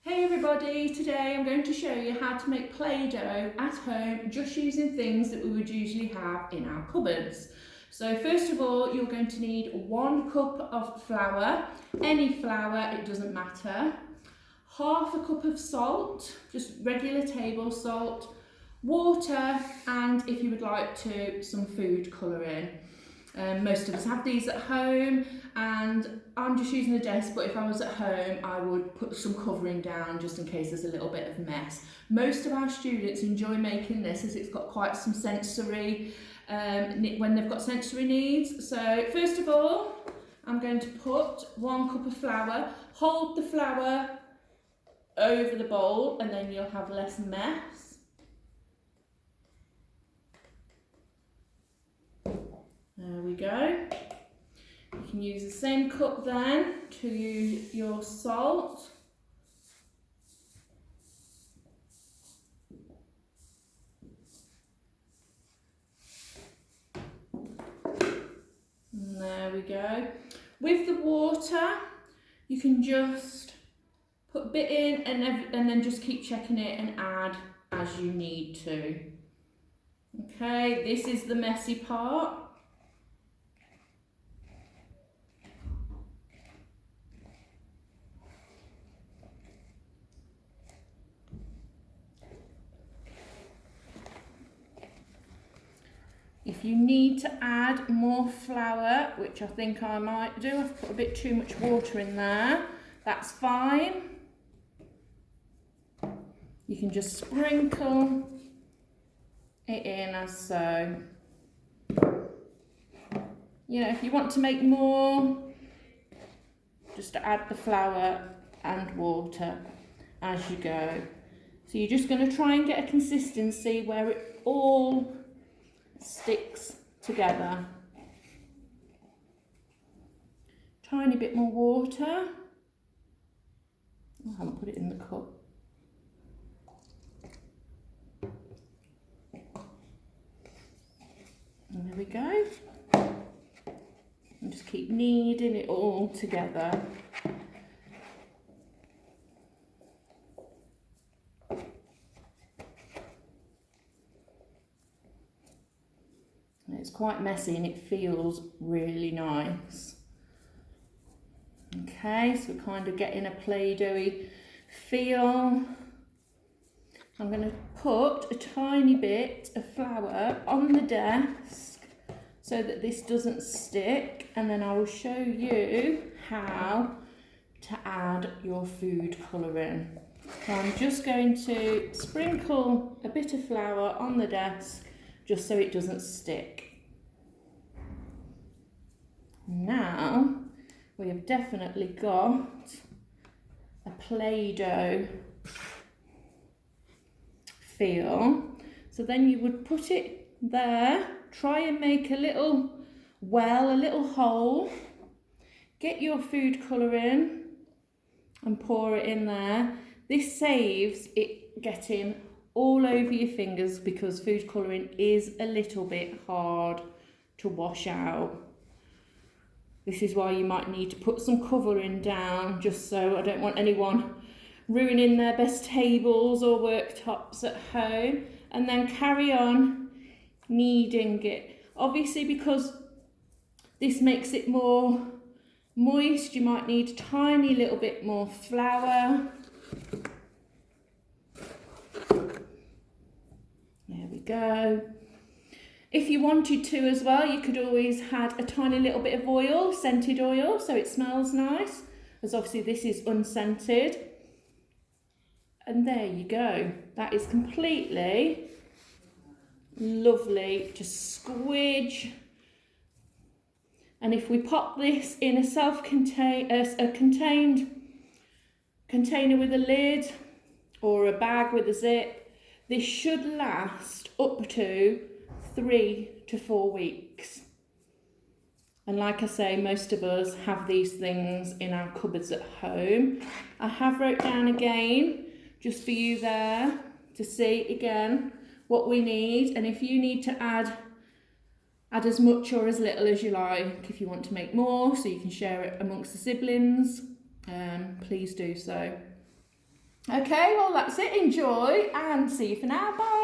Hey everybody, today I'm going to show you how to make Play-Doh at home just using things that we would usually have in our cupboards. So first of all, you're going to need 1 cup of flour, any flour, it doesn't matter, half a cup of salt, just regular table salt, water, and if you would like to, some food colouring. Most of us have these at home, and I'm just using the desk, but if I was at home I would put some covering down just in case there's a little bit of mess. Most of our students enjoy making this as it's got quite some sensory, when they've got sensory needs. So first of all, I'm going to put 1 cup of flour, hold the flour over the bowl and then you'll have less mess. There we go. You can use the same cup then to use your salt. And there we go. With the water, you can just put a bit in and then just keep checking it and add as you need to. Okay, this is the messy part. If you need to add more flour, which I think I might do, I've put a bit too much water in there, that's fine. You can just sprinkle it in as so. You know, if you want to make more, just add the flour and water as you go. So you're just going to try and get a consistency where it all sticks together. Tiny bit more water. I haven't put it in the cup. And there we go. And just keep kneading it all together. It's quite messy and it feels really nice. Okay, so we're kind of getting a Play-Doh-y feel. I'm going to put a tiny bit of flour on the desk so that this doesn't stick, and then I will show you how to add your food colouring. So I'm just going to sprinkle a bit of flour on the desk just so it doesn't stick. Now we have definitely got a Play-Doh feel. So then you would put it there, try and make a little well, a little hole, get your food colouring and pour it in there. This saves it getting all over your fingers because food colouring is a little bit hard to wash out. This is why you might need to put some covering down, just so I don't want anyone ruining their best tables or worktops at home. And then carry on kneading it. Obviously, because this makes it more moist, you might need a tiny little bit more flour. There we go. If you wanted to as well, you could always add a tiny little bit of oil, scented oil, so it smells nice, as obviously this is unscented. And there you go. That is completely lovely. Just squidge. And if we pop this in a contained container with a lid or a bag with a zip, this should last up to 3 to 4 weeks. And like I say, most of us have these things in our cupboards at home. I have wrote down again, just for you there, to see again what we need. And if you need to add as much or as little as you like, if you want to make more so you can share it amongst the siblings, please do so. Okay, well that's it. Enjoy and see you for now. Bye.